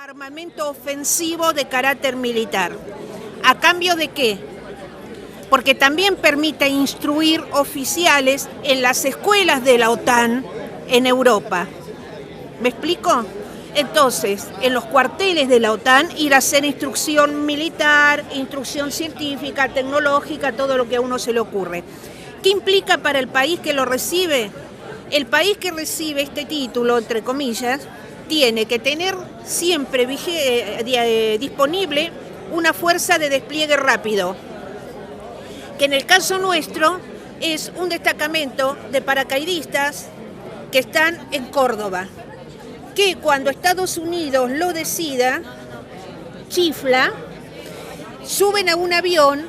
armamento ofensivo de carácter militar. ¿A cambio de qué? Porque también permite instruir oficiales en las escuelas de la OTAN en Europa. ¿Me explico? Entonces, en los cuarteles de la OTAN ir a hacer instrucción militar, instrucción científica, tecnológica, todo lo que a uno se le ocurre. ¿Qué implica para el país que lo recibe? El país que recibe este título, entre comillas, tiene que tener siempre disponible una fuerza de despliegue rápido, que en el caso nuestro es un destacamento de paracaidistas que están en Córdoba, que cuando Estados Unidos lo decida, chifla, suben a un avión,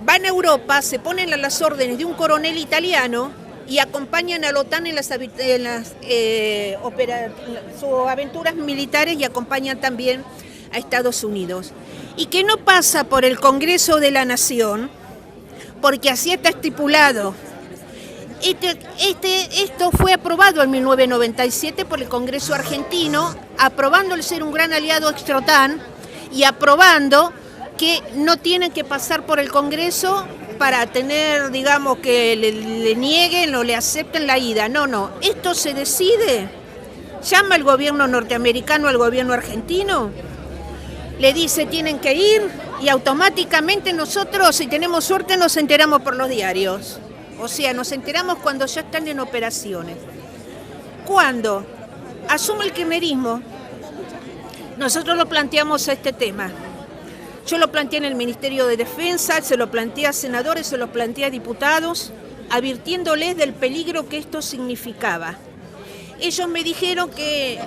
van a Europa, se ponen a las órdenes de un coronel italiano y acompañan a la OTAN en sus aventuras militares y acompañan también a Estados Unidos. Y que no pasa por el Congreso de la Nación, porque así está estipulado. Esto fue aprobado en 1997 por el Congreso argentino, aprobando el ser un gran aliado extra-OTAN y aprobando que no tienen que pasar por el Congreso para tener, digamos, que le nieguen o le acepten la ida. No, esto se decide, llama al gobierno norteamericano al gobierno argentino, le dice tienen que ir y automáticamente nosotros, si tenemos suerte, nos enteramos por los diarios. O sea, nos enteramos cuando ya están en operaciones. Cuando asume el kirchnerismo, nosotros lo planteamos a este tema. Yo lo planteé en el Ministerio de Defensa, se lo planteé a senadores, se lo planteé a diputados, advirtiéndoles del peligro que esto significaba. Ellos me dijeron que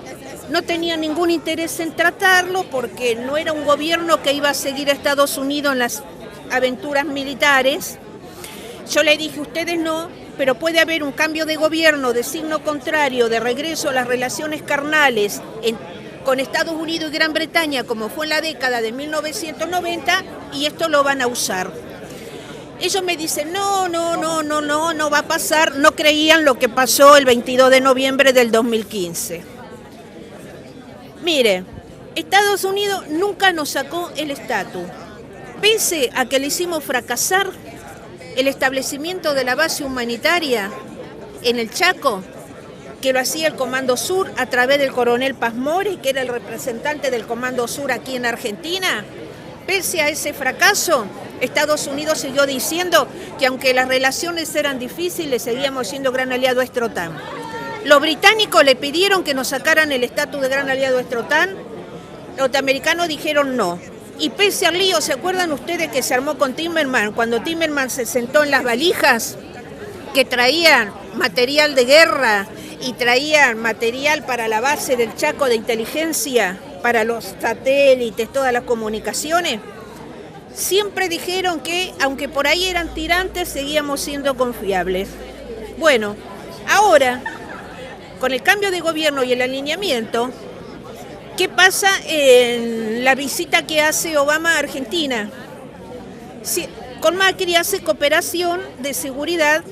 no tenían ningún interés en tratarlo porque no era un gobierno que iba a seguir a Estados Unidos en las aventuras militares. Yo le dije, ustedes no, pero puede haber un cambio de gobierno de signo contrario, de regreso a las relaciones carnales con Estados Unidos y Gran Bretaña, como fue en la década de 1990, y esto lo van a usar. Ellos me dicen, no va a pasar, no creían lo que pasó el 22 de noviembre del 2015. Mire, Estados Unidos nunca nos sacó el estatus, pese a que le hicimos fracasar el establecimiento de la base humanitaria en el Chaco, que lo hacía el Comando Sur a través del coronel Paz Mori, que era el representante del Comando Sur aquí en Argentina. Pese a ese fracaso, Estados Unidos siguió diciendo que aunque las relaciones eran difíciles, seguíamos siendo gran aliado extra-OTAN. Los británicos le pidieron que nos sacaran el estatus de gran aliado extra-OTAN, los norteamericanos dijeron no. Y pese al lío, ¿se acuerdan ustedes que se armó con Timmermans? Cuando Timmermans se sentó en las valijas que traían material de guerra y traían material para la base del Chaco de inteligencia, para los satélites, todas las comunicaciones, siempre dijeron que, aunque por ahí eran tirantes, seguíamos siendo confiables. Bueno, ahora, con el cambio de gobierno y el alineamiento, ¿qué pasa en la visita que hace Obama a Argentina? Sí, con Macri hace cooperación de seguridad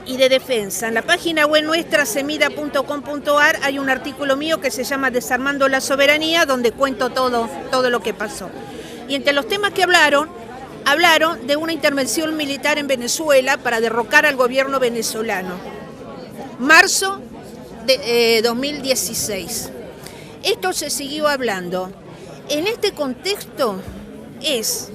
y de defensa. En la página web nuestra, semida.com.ar, hay un artículo mío que se llama Desarmando la Soberanía, donde cuento todo lo que pasó. Y entre los temas que hablaron de una intervención militar en Venezuela para derrocar al gobierno venezolano. Marzo de 2016. Esto se siguió hablando. En este contexto es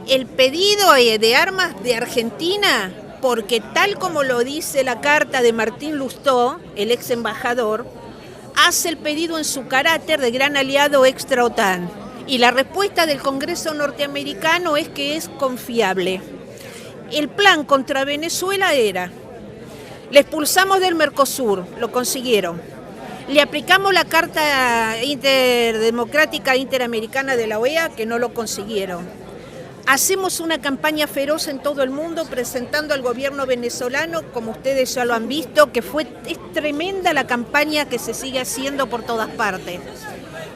el pedido de armas de Argentina, porque tal como lo dice la carta de Martín Lustó, el ex embajador, hace el pedido en su carácter de gran aliado extra-OTAN. Y la respuesta del Congreso norteamericano es que es confiable. El plan contra Venezuela era, le expulsamos del Mercosur, lo consiguieron. Le aplicamos la Carta Interdemocrática Interamericana de la OEA, que no lo consiguieron. Hacemos una campaña feroz en todo el mundo presentando al gobierno venezolano, como ustedes ya lo han visto, que es tremenda la campaña que se sigue haciendo por todas partes.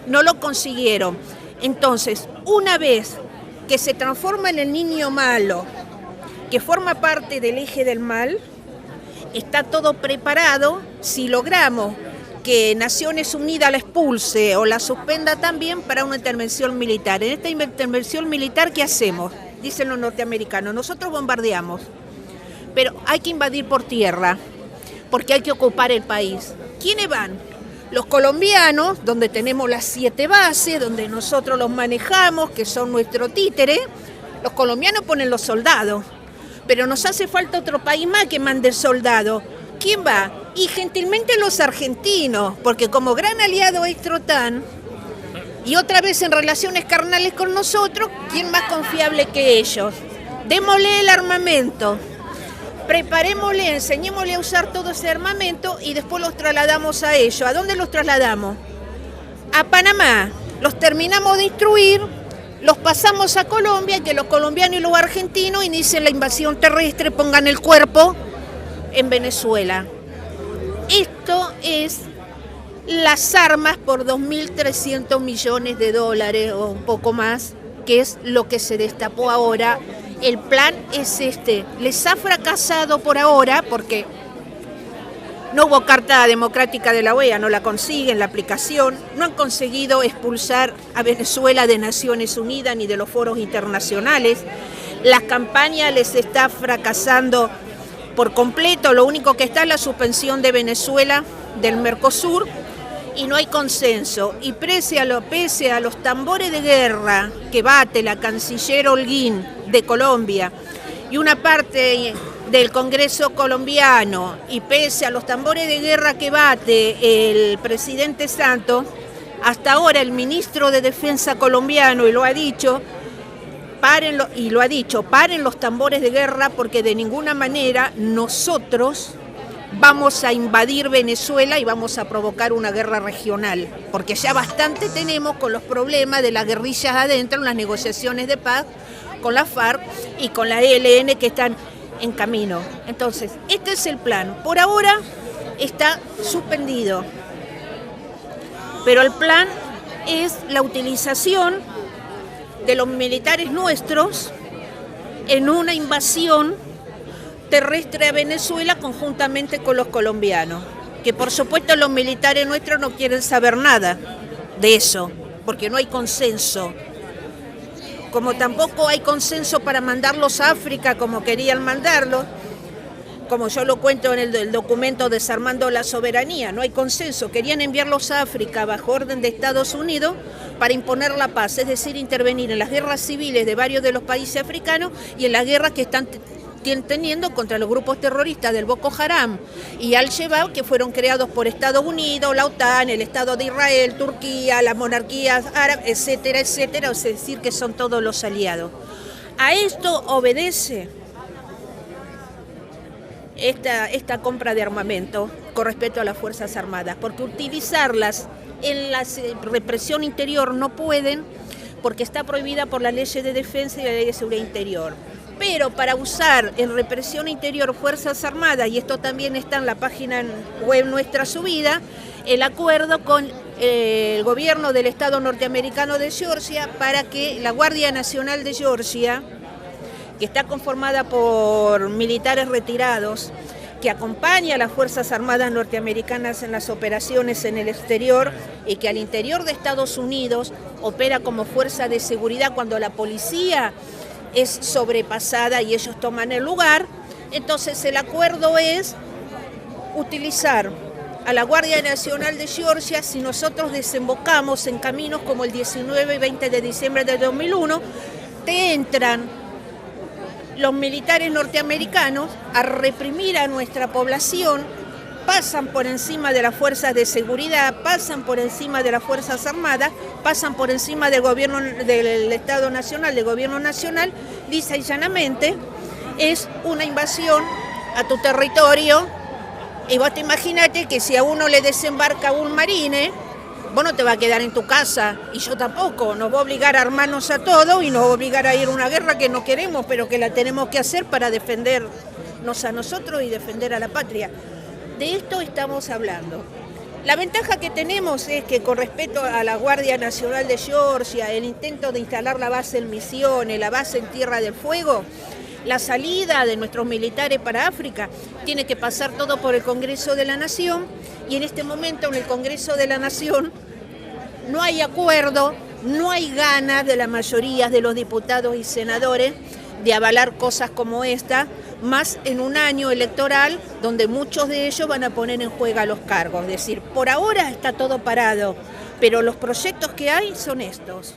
No lo consiguieron. Entonces, una vez que se transforma en el niño malo, que forma parte del eje del mal, está todo preparado si logramos que Naciones Unidas la expulse o la suspenda también para una intervención militar. En esta intervención militar, ¿qué hacemos? Dicen los norteamericanos, nosotros bombardeamos, pero hay que invadir por tierra, porque hay que ocupar el país. ¿Quiénes van? Los colombianos, donde tenemos las 7 bases, donde nosotros los manejamos, que son nuestro títere. Los colombianos ponen los soldados, pero nos hace falta otro país más que mande soldados. ¿Quién va? Y gentilmente los argentinos, porque como gran aliado es Trotán, y otra vez en relaciones carnales con nosotros, ¿quién más confiable que ellos? Démosle el armamento, preparémosle, enseñémosle a usar todo ese armamento y después los trasladamos a ellos. ¿A dónde los trasladamos? A Panamá. Los terminamos de instruir, los pasamos a Colombia, y que los colombianos y los argentinos inicien la invasión terrestre, pongan el cuerpo en Venezuela. Esto es las armas por 2.300 millones de dólares o un poco más, que es lo que se destapó ahora. El plan es este. Les ha fracasado por ahora porque no hubo Carta Democrática de la OEA, no la consiguen, la aplicación. No han conseguido expulsar a Venezuela de Naciones Unidas ni de los foros internacionales. La campaña les está fracasando por completo. Lo único que está es la suspensión de Venezuela del Mercosur y no hay consenso. Y pese a los tambores de guerra que bate la canciller Holguín de Colombia y una parte del Congreso colombiano, y pese a los tambores de guerra que bate el presidente Santos, hasta ahora el ministro de Defensa colombiano, y lo ha dicho, paren los tambores de guerra, porque de ninguna manera nosotros vamos a invadir Venezuela y vamos a provocar una guerra regional, porque ya bastante tenemos con los problemas de las guerrillas adentro en las negociaciones de paz con la FARC y con la ELN que están en camino. Entonces, este es el plan. Por ahora está suspendido, pero el plan es la utilización de los militares nuestros en una invasión terrestre a Venezuela conjuntamente con los colombianos, que por supuesto los militares nuestros no quieren saber nada de eso, porque no hay consenso. Como tampoco hay consenso para mandarlos a África como querían mandarlos, como yo lo cuento en el documento Desarmando la Soberanía, no hay consenso. Querían enviarlos a África bajo orden de Estados Unidos para imponer la paz, es decir, intervenir en las guerras civiles de varios de los países africanos y en las guerras que están teniendo contra los grupos terroristas del Boko Haram y Al-Shabaab, que fueron creados por Estados Unidos, la OTAN, el Estado de Israel, Turquía, las monarquías árabes, etcétera, etcétera, es decir, que son todos los aliados. A esto obedece esta compra de armamento con respecto a las Fuerzas Armadas, porque utilizarlas en la represión interior no pueden, porque está prohibida por la ley de defensa y la ley de seguridad interior. Pero para usar en represión interior Fuerzas Armadas, y esto también está en la página web nuestra subida, el acuerdo con el gobierno del Estado norteamericano de Georgia para que la Guardia Nacional de Georgia, que está conformada por militares retirados, que acompaña a las Fuerzas Armadas norteamericanas en las operaciones en el exterior y que al interior de Estados Unidos opera como fuerza de seguridad cuando la policía es sobrepasada y ellos toman el lugar. Entonces el acuerdo es utilizar a la Guardia Nacional de Georgia si nosotros desembocamos en caminos como el 19 y 20 de diciembre de 2001, te entran los militares norteamericanos a reprimir a nuestra población, pasan por encima de las fuerzas de seguridad, pasan por encima de las Fuerzas Armadas, pasan por encima del gobierno del Estado Nacional, del gobierno nacional, lisa y llanamente, es una invasión a tu territorio. Y vos te imaginate que si a uno le desembarca un marine, vos no te vas a quedar en tu casa, y yo tampoco, nos va a obligar a armarnos a todos y nos va a obligar a ir a una guerra que no queremos, pero que la tenemos que hacer para defendernos a nosotros y defender a la patria. De esto estamos hablando. La ventaja que tenemos es que con respecto a la Guardia Nacional de Georgia, el intento de instalar la base en Misiones, la base en Tierra del Fuego, la salida de nuestros militares para África, tiene que pasar todo por el Congreso de la Nación y en este momento en el Congreso de la Nación no hay acuerdo, no hay ganas de la mayoría de los diputados y senadores de avalar cosas como esta, más en un año electoral donde muchos de ellos van a poner en juego los cargos. Es decir, por ahora está todo parado, pero los proyectos que hay son estos.